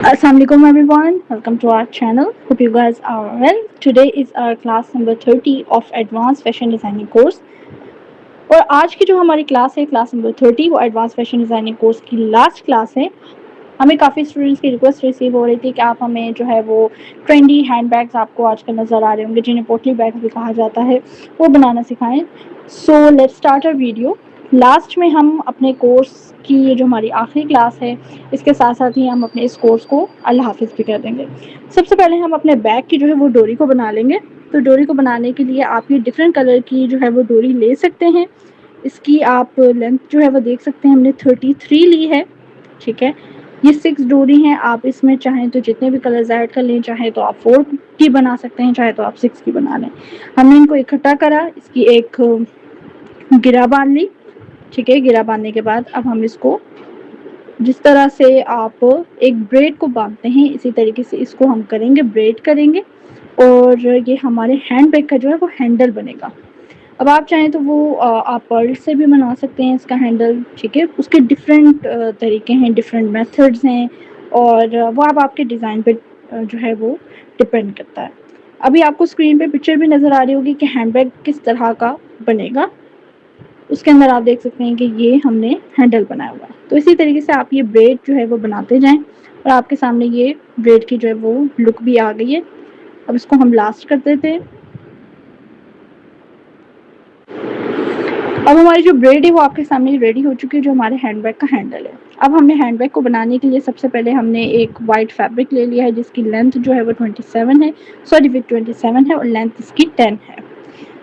Assalamualaikum everyone, welcome to our channel. Hope you guys are well. Today is our class number 30 of Advanced Fashion Designing course. और आज की जो हमारी class है class number 30 वो advance fashion designing course की last class है। हमें काफ़ी स्टूडेंट्स की रिक्वेस्ट रिसीव हो रही थी कि आप हमें जो है वो ट्रेंडी हैंड बैग्स आपको आजकल नज़र आ रहे होंगे जिन्हें पोटली बैग्स भी कहा जाता है वो बनाना सिखाएं। So let's start our video. Last में हम अपने कोर्स की ये जो हमारी आखिरी क्लास है इसके साथ साथ ही हम अपने इस कोर्स को अल्लाह हाफिज़ भी कर देंगे। सबसे पहले हम अपने बैग की जो है वो डोरी को बना लेंगे। तो डोरी को बनाने के लिए आप ये डिफरेंट कलर की जो है वो डोरी ले सकते हैं। इसकी आप लेंथ जो है वो देख सकते हैं, हमने 33 ली है। ठीक है, ये 6 डोरी हैं। आप इसमें चाहें तो जितने भी कलर्स ऐड कर लें, चाहे तो आप 4 की बना सकते हैं, चाहे तो आप 6 की बना लें। हमने इनको इकट्ठा करा, इसकी एक गिरा बांध ली। ठीक है, गिरा बांधने के बाद अब हम इसको जिस तरह से आप एक ब्रेड को बांधते हैं इसी तरीके से इसको हम करेंगे, ब्रेड करेंगे और ये हमारे हैंड बैग का जो है वो हैंडल बनेगा। अब आप चाहें तो वो आप पर्ल से भी बना सकते हैं इसका हैंडल। ठीक है, उसके डिफरेंट तरीके हैं, डिफरेंट मेथड्स हैं और वो अब आपके डिज़ाइन पे जो है वो डिपेंड करता है। अभी आपको स्क्रीन पे पिक्चर भी नज़र आ रही होगी कि हैंडबैग किस तरह का बनेगा। उसके अंदर आप देख सकते हैं कि ये हमने हैंडल बनाया हुआ है। तो इसी तरीके से आप ये ब्रेड जो है वो बनाते जाएं और आपके सामने ये ब्रेड की जो है वो लुक भी आ गई है। अब इसको हम लास्ट कर देते हैं। अब हमारी जो ब्रेड है वो आपके सामने रेडी हो चुकी है, जो हमारे हैंडबैग का हैंडल है। अब हमने हैंडबैग को बनाने के लिए सबसे पहले हमने एक वाइट फैब्रिक ले लिया है जिसकी लेंथ जो है वो 27 है, सॉरी विथ 27 है और लेंथ इसकी 10 है।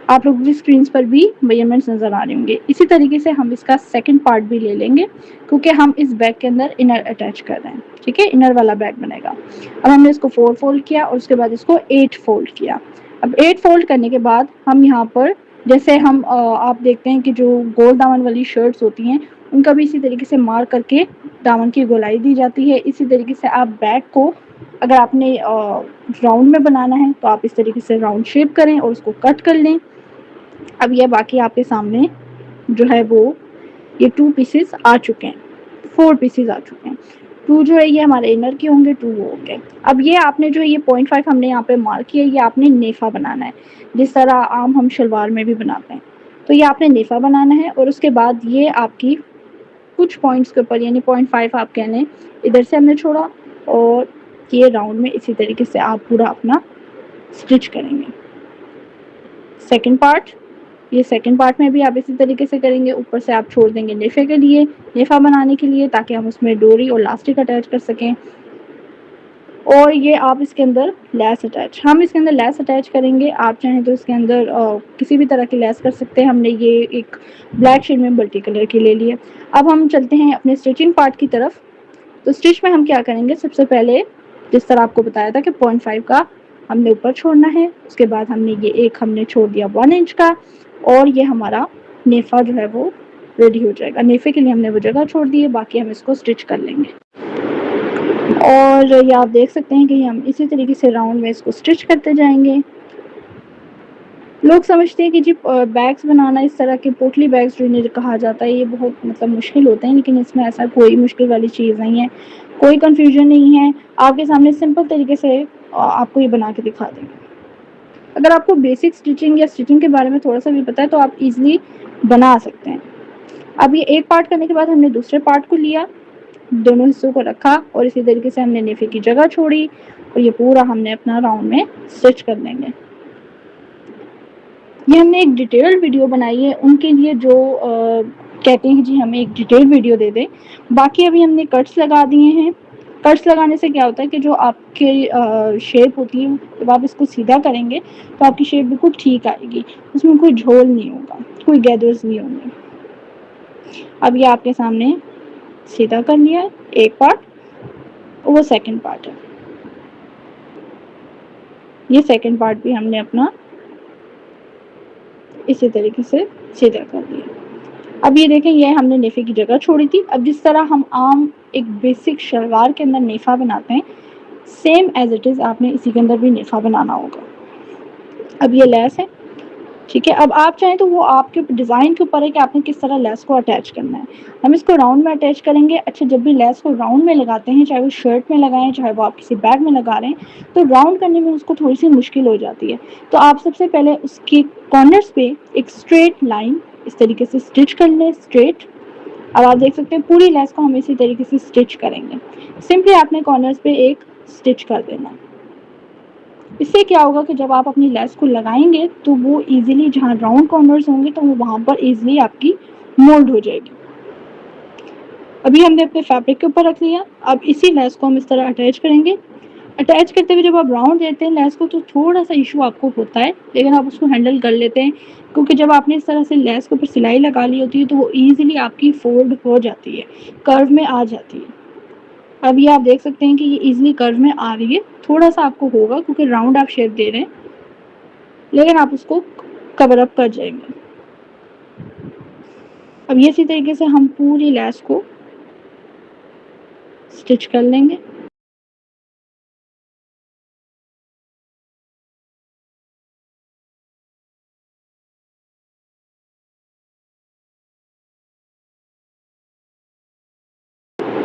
आप लोगों की स्क्रीन पर भी मेजरमेंट्स नज़र आ रहे होंगे। इसी तरीके से हम इसका सेकंड पार्ट भी ले लेंगे क्योंकि हम इस बैग के अंदर इनर अटैच कर रहे हैं। ठीक है, इनर वाला बैग बनेगा। अब हमने इसको 4 फोल्ड किया और उसके बाद इसको 8 फोल्ड किया। अब 8 फोल्ड करने के बाद हम यहाँ पर जैसे हम आप देखते हैं कि जो गोल दामन वाली शर्ट्स होती हैं उनका भी इसी तरीके से मार करके दामन की गोलाई दी जाती है। इसी तरीके से आप बैग को अगर आपने राउंड में बनाना है तो आप इस तरीके से राउंड शेप करें और उसको कट कर लें। अब ये बाकी आपके सामने जो है वो ये 2 पीसेस आ चुके हैं, 4 पीसेस आ चुके हैं। 2 जो है ये हमारे इनर के होंगे, 2 वो हो गए। अब ये आपने जो ये 0.5 हमने यहाँ पे मार्क किया, ये आपने नेफा बनाना है जिस तरह आम हम शलवार में भी बनाते हैं। तो ये आपने नेफा बनाना है और उसके बाद ये आपकी कुछ पॉइंट्स के ऊपर यानी 0.5 आप कह लें इधर से हमने छोड़ा और ये राउंड में इसी तरीके से आप पूरा अपना स्टिच करेंगे। सेकंड पार्ट, ये सेकंड पार्ट में भी आप इसी तरीके से करेंगे। ऊपर से आप छोड़ देंगे नेफे के लिए, नेफा बनाने के लिए, ताकि हम उसमें डोरी और लास्टिक अटैच कर सकें। और ये आप इसके अंदर लेस अटैच, हम इसके अंदर लेस अटैच करेंगे। आप चाहें तो इसके अंदर किसी भी तरह की लेस कर सकते हैं। हमने ये एक ब्लैक शेड में मल्टी कलर की ले ली है। अब हम चलते हैं अपने स्टिचिंग पार्ट की तरफ। तो स्टिच में हम क्या करेंगे, सबसे पहले जिस तरह आपको बताया था कि 0.5 का हमने ऊपर छोड़ना है, उसके बाद हमने ये एक हमने छोड़ दिया 1 इंच का और ये हमारा नेफा जो है वो रेडी हो जाएगा। नेफे के लिए हमने वो जगह छोड़ दी है, बाकी हम इसको स्टिच कर लेंगे। और ये आप देख सकते हैं कि हम इसी तरीके से राउंड में इसको स्टिच करते जाएंगे। लोग समझते हैं कि जी बैग्स बनाना, इस तरह के पोटली बैग्स जो इन्हें कहा जाता है, ये बहुत मतलब मुश्किल होते हैं, लेकिन इसमें ऐसा कोई मुश्किल वाली चीज़ नहीं है, कोई कंफ्यूजन नहीं है। आपके सामने सिंपल तरीके से आपको ये बना के दिखा देंगे। अगर आपको बेसिक स्टिचिंग या स्टिचिंग के बारे में थोड़ा सा भी पता है तो आप इजीली बना सकते हैं। अब ये एक पार्ट करने के बाद हमने दूसरे पार्ट को लिया, दोनों हिस्सों को रखा और इसी तरीके से हमने नेफे की जगह छोड़ी और ये पूरा हमने अपना राउंड में स्टिच कर लेंगे। ये हमने एक डिटेल्ड वीडियो बनाई है उनके लिए जो कहते हैं जी हमें एक डिटेल्ड वीडियो दे दें। बाकी अभी हमने कट्स लगा दिए हैं। कट्स लगाने से क्या होता है कि जो आपके शेप होती है जब आप इसको सीधा करेंगे तो आपकी शेप बिल्कुल ठीक आएगी, उसमें कोई झोल नहीं होगा, कोई गैदर्स नहीं होंगे। अब ये आपके सामने सीधा कर लिया है एक पार्ट, वो सेकंड पार्ट है। ये सेकंड पार्ट भी हमने अपना इसी तरीके से सीधा कर लिया। अब ये देखें, ये हमने नेफे की जगह छोड़ी थी। अब जिस तरह हम आम एक बेसिक शलवार के अंदर नेफा बनाते हैं, सेम एज इट इज़ आपने इसी के अंदर भी नेफा बनाना होगा। अब ये लेस है, ठीक है। अब आप चाहें तो वो आपके डिज़ाइन के ऊपर है कि आपने किस तरह लेस को अटैच करना है। हम इसको राउंड में अटैच करेंगे। अच्छा, जब भी लेस को राउंड में लगाते हैं, चाहे वो शर्ट में लगाएं, चाहे वो आप किसी बैग में लगा रहे हैं, तो राउंड करने में उसको थोड़ी सी मुश्किल हो जाती है। तो आप सबसे पहले उसके कॉर्नर्स पे एक स्ट्रेट लाइन इस तरीके से स्टिच कर लें, स्ट्रेट। अब आप देख सकते हैं पूरी लेस को हम इसी तरीके से स्टिच करेंगे। सिंपली आपने कॉर्नर्स पे एक स्टिच कर देना। इससे क्या होगा कि जब आप अपनी लेस को लगाएंगे तो वो इजीली जहाँ राउंड कॉर्नर्स होंगे तो वो वहाँ पर इजीली आपकी मोल्ड हो जाएगी। अभी हमने अपने फैब्रिक के ऊपर रख लिया। अब इसी लेस को हम इस तरह अटैच करेंगे। अटैच करते हुए जब आप राउंड देते हैं लेस को तो थोड़ा सा इशू आपको होता है, लेकिन आप उसको हैंडल कर लेते हैं, क्योंकि जब आपने इस तरह से लेस के ऊपर सिलाई लगा ली होती है तो वो ईजिली आपकी फोल्ड हो जाती है, कर्व में आ जाती है। अब ये आप देख सकते हैं कि ये इजीली कर्व में आ रही है। थोड़ा सा आपको होगा क्योंकि राउंड आप शेप दे रहे हैं, लेकिन आप उसको कवर अप कर जाएंगे। अब ये इसी तरीके से हम पूरी लेस को स्टिच कर लेंगे।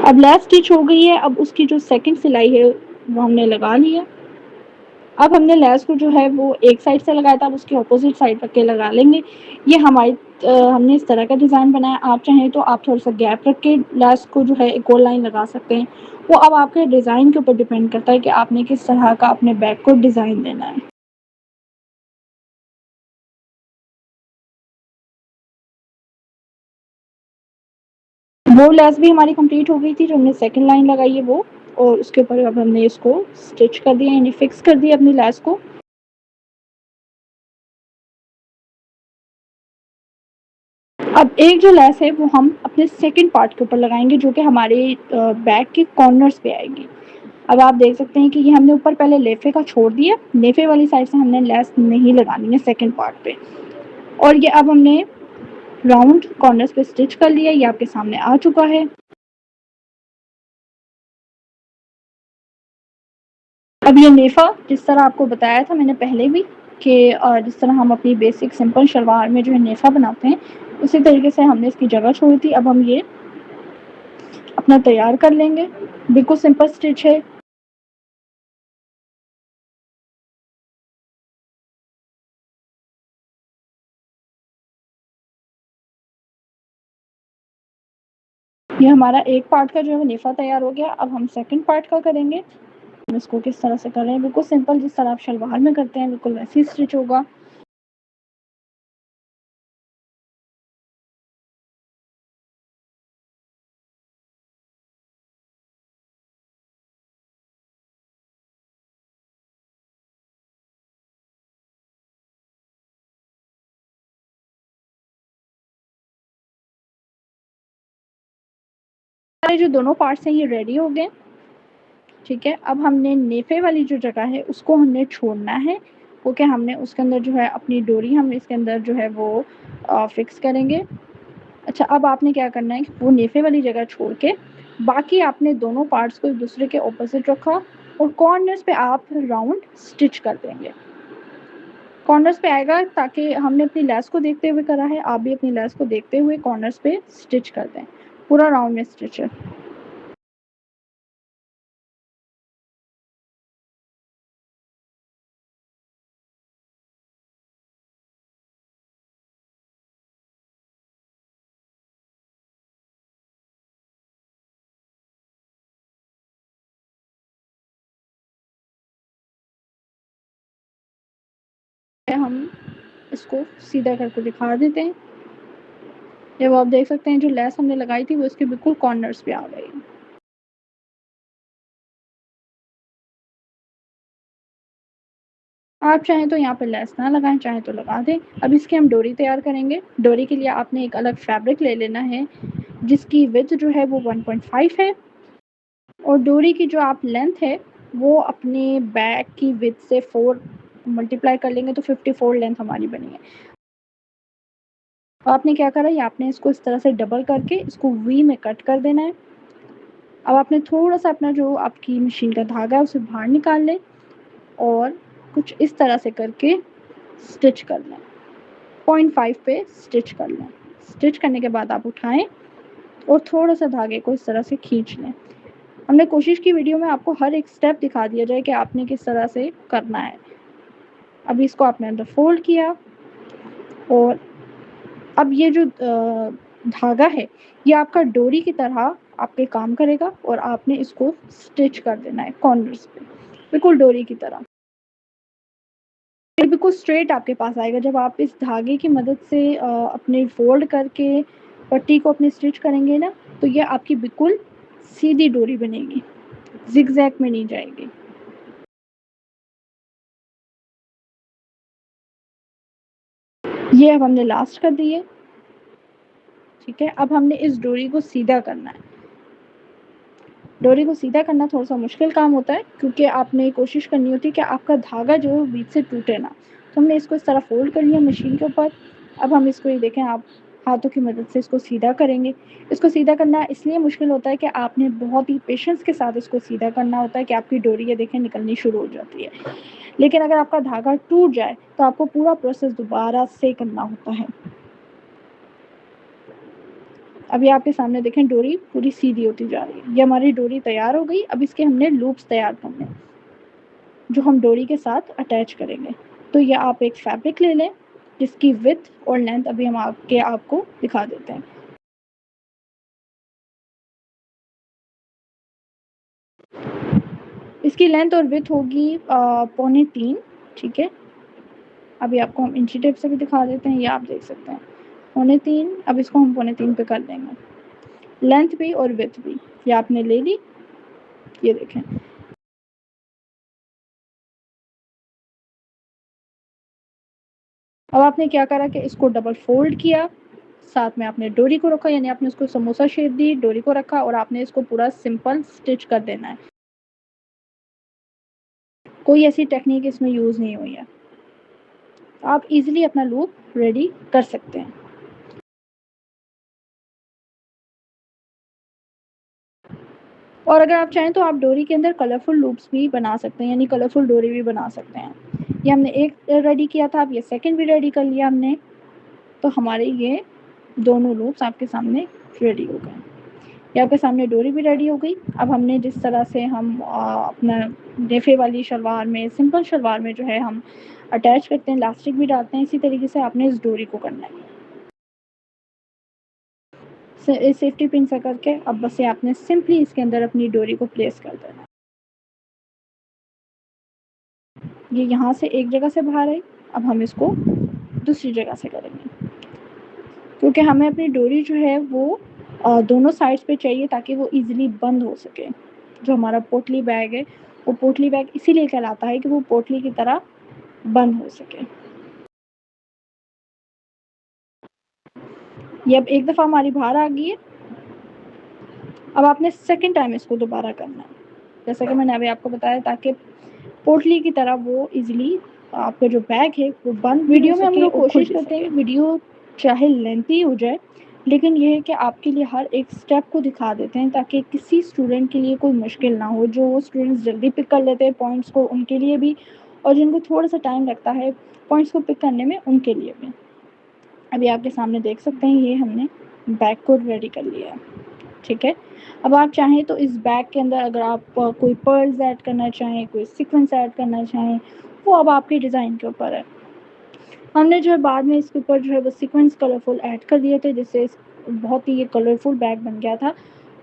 अब लेस स्टिच हो गई है। अब उसकी जो सेकंड सिलाई है वो हमने लगा ली है। अब हमने लेस को जो है वो एक साइड से लगाया था, अब उसकी अपोजिट साइड रख के लगा लेंगे। ये हमारी हमने इस तरह का डिज़ाइन बनाया। आप चाहें तो आप थोड़ा सा गैप रख के लेस को जो है एक और लाइन लगा सकते हैं। वो अब आपके डिज़ाइन के ऊपर डिपेंड करता है कि आपने किस तरह का अपने बैग को डिज़ाइन देना है। वो लेस भी हमारी कंप्लीट हो गई थी, जो हमने सेकंड लाइन लगाई है वो, और उसके ऊपर अब हमने इसको स्टिच कर दिया, यानी फिक्स कर दिया अपनी लेस को। अब एक जो लेस है वो हम अपने सेकंड पार्ट के ऊपर लगाएंगे, जो कि हमारे बैक के कॉर्नर्स पे आएगी। अब आप देख सकते हैं कि ये हमने ऊपर पहले लेफे का छोड़ दिया, लेफे वाली साइड से हमने लेस नहीं लगानी है सेकंड पार्ट पे। और ये अब हमने राउंड कॉर्नर्स पे स्टिच कर लिया। ये आपके सामने आ चुका है। अब ये नेफा जिस तरह आपको बताया था मैंने पहले भी कि जिस तरह हम अपनी बेसिक सिंपल शलवार में जो है नेफा बनाते हैं, उसी तरीके से हमने इसकी जगह छोड़ी थी। अब हम ये अपना तैयार कर लेंगे। बिल्कुल सिंपल स्टिच है। ये हमारा एक पार्ट का जो है नेफा तैयार हो गया। अब हम सेकंड पार्ट का करेंगे। हम इसको किस तरह से कर रहे हैं, बिल्कुल सिंपल जिस तरह आप शलवार में करते हैं बिल्कुल वैसे ही स्टिच होगा। हमारे जो दोनों पार्ट्स हैं ये रेडी हो गए। ठीक है। अब हमने नेफे वाली जो जगह है उसको हमने छोड़ना है। ओके, हमने उसके अंदर जो है अपनी डोरी हम इसके अंदर जो है वो फिक्स करेंगे। अच्छा, अब आपने क्या करना है कि वो नेफे वाली जगह छोड़ के बाकी आपने दोनों पार्ट्स को एक दूसरे के ऑपोजिट रखा और कॉर्नर्स पे आप राउंड स्टिच कर देंगे। कॉर्नर्स पे आएगा ताकि हमने अपनी लेस को देखते हुए करा है, आप भी अपनी लेस को देखते हुए कॉर्नर्स पे स्टिच कर दें। पूरा राउंड में स्टिच है। हम इसको सीधा करके दिखा देते हैं। जब आप देख सकते हैं जो लेस हमने लगाई थी वो इसके बिल्कुल कॉर्नर्स पे आ गई। आप चाहें तो यहाँ पे लेस ना लगाएं, चाहें तो लगा दें। अब इसकी हम डोरी तैयार करेंगे। डोरी के लिए आपने एक अलग फैब्रिक ले लेना है जिसकी विड्थ जो है वो 1.5 है, और डोरी की जो आप लेंथ है वो अपने बैक की विड्थ से 4 मल्टीप्लाई कर लेंगे तो 54 लेंथ हमारी बनी है। आपने क्या करा, ये आपने इसको इस तरह से डबल करके इसको वी में कट कर देना है। अब आपने थोड़ा सा अपना जो आपकी मशीन का धागा है उसे बाहर निकाल लें और कुछ इस तरह से करके स्टिच कर लें। 0.5 पे स्टिच कर लें। स्टिच करने के बाद आप उठाएं और थोड़ा सा धागे को इस तरह से खींच लें। हमने कोशिश की वीडियो में आपको हर एक स्टेप दिखा दिया जाए कि आपने किस तरह से करना है। अभी इसको आपने अंदर फोल्ड किया और अब ये जो धागा है ये आपका डोरी की तरह आपके काम करेगा और आपने इसको स्टिच कर देना है कॉर्नर्स पे, बिल्कुल डोरी की तरह। बिल्कुल स्ट्रेट आपके पास आएगा जब आप इस धागे की मदद से अपने फोल्ड करके पट्टी को अपने स्टिच करेंगे ना, तो ये आपकी बिल्कुल सीधी डोरी बनेगी, जिगजैग में नहीं जाएगी। ये अब हमने लास्ट कर दी है, ठीक है। अब हमने इस डोरी को सीधा करना है। डोरी को सीधा करना थोड़ा सा मुश्किल काम होता है क्योंकि आपने कोशिश करनी होती है कि आपका धागा जो है बीच से टूटे ना। तो हमने इसको इस तरह फोल्ड कर लिया मशीन के ऊपर। अब हम इसको ये देखें, आप हाथों की मदद से इसको सीधा करेंगे। इसको सीधा करना इसलिए मुश्किल होता है कि आपने बहुत ही पेशेंस के साथ इसको सीधा करना होता है कि आपकी डोरी ये देखें निकलनी शुरू हो जाती है। लेकिन अगर आपका धागा टूट जाए तो आपको पूरा प्रोसेस दोबारा से करना होता है। अभी आपके सामने देखें डोरी पूरी सीधी होती जा रही है। ये हमारी डोरी तैयार हो गई। अब इसके हमने लूप्स तैयार करने हैं जो हम डोरी के साथ अटैच करेंगे। तो ये आप एक फैब्रिक ले लें जिसकी विड्थ और लेंथ अभी हम आपको दिखा देते हैं। इसकी लेंथ और विड्थ होगी 3.25, ठीक है। अभी आपको हम इंची टेप से भी दिखा देते हैं, ये आप देख सकते हैं 3.25। अब इसको हम 3.25 पे कर देंगे, लेंथ भी और विड्थ भी ये आपने ले ली। ये देखें, अब आपने क्या करा कि इसको डबल फोल्ड किया, साथ में आपने डोरी को रखा, यानी आपने उसको समोसा शेप दी, डोरी को रखा और आपने इसको पूरा सिंपल स्टिच कर देना है। कोई ऐसी टेक्निक इसमें यूज़ नहीं हुई है। आप इजीली अपना लूप रेडी कर सकते हैं। और अगर आप चाहें तो आप डोरी के अंदर कलरफुल लूप्स भी बना सकते हैं, यानी कलरफुल डोरी भी बना सकते हैं। ये हमने एक रेडी किया था, अब ये सेकंड भी रेडी कर लिया हमने, तो हमारे ये दोनों लूप्स आपके सामने रेडी हो गए। ये आपके सामने डोरी भी रेडी हो गई। अब हमने जिस तरह से हम अपना नेफे वाली शलवार में, सिंपल शलवार में जो है हम अटैच करते हैं, इलास्टिक भी डालते हैं, इसी तरीके से आपने इस डोरी को करना है। सेफ्टी पिन से करके अब बस ये आपने सिंपली इसके अंदर अपनी डोरी को प्लेस कर देना। ये यहाँ से एक जगह से बाहर आई, अब हम इसको दूसरी जगह से करेंगे क्योंकि हमें अपनी डोरी जो है वो दोनों साइड्स पे चाहिए ताकि वो इजीली बंद हो सके। जो हमारा पोटली बैग है वो पोटली बैग इसीलिए कहलाता है कि वो पोटली की तरह बंद हो सके। ये अब एक दफ़ा हमारी बाहर आ गई है। अब आपने सेकंड टाइम इसको दोबारा करना है, जैसा कि मैंने अभी आपको बताया, ताकि पोटली की तरह वो इजीली आपका जो बैग है वो बंद। वीडियो में हम लोग कोशिश करते हैं वीडियो चाहे लेंथी हो जाए, लेकिन ये है कि आपके लिए हर एक स्टेप को दिखा देते हैं ताकि किसी स्टूडेंट के लिए कोई मुश्किल ना हो। जो स्टूडेंट्स जल्दी पिक कर लेते हैं पॉइंट्स को, उनके लिए भी, और जिनको थोड़ा सा टाइम लगता है पॉइंट्स को पिक करने में, उनके लिए भी। अभी आपके सामने देख सकते हैं ये हमने बैग को रेडी कर लिया है, ठीक है। अब आप चाहें तो इस बैग के अंदर अगर आप कोई पर्ल्स ऐड करना चाहें, कोई सीक्वेंस ऐड करना चाहें, वो अब आपके डिज़ाइन के ऊपर है। हमने जो है बाद में इसके ऊपर जो है वो सीक्वेंस कलरफुल ऐड कर दिए थे, जिससे बहुत ही ये कलरफुल बैग बन गया था।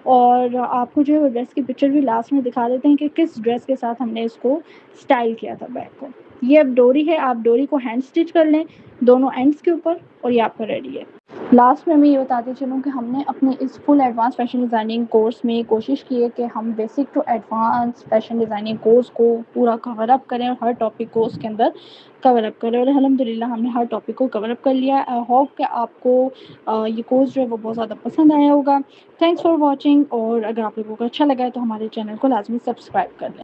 और आपको जो है वो ड्रेस की पिक्चर भी लास्ट में दिखा देते हैं कि किस ड्रेस के साथ हमने इसको स्टाइल किया था बैग को। ये अब डोरी है, आप डोरी को हैंड स्टिच कर लें दोनों एंड्स के ऊपर और ये आपका रेडी है। लास्ट में मैं ये बताती चलूँ कि हमने अपने इस full advance fashion designing course में कोशिश की है कि हम basic to advance fashion designing course को पूरा कवर अप करें और हर टॉपिक को उसके अंदर कवर अप करें, और अल्हम्दुलिल्लाह हमने हर टॉपिक को कवर अप कर लिया। आई होप कि आपको ये कोर्स जो है वो बहुत ज़्यादा पसंद आया होगा। थैंक्स फॉर वॉचिंग, और अगर आप लोगों को अच्छा लगा है तो हमारे चैनल को लाजमी सब्सक्राइब कर लें।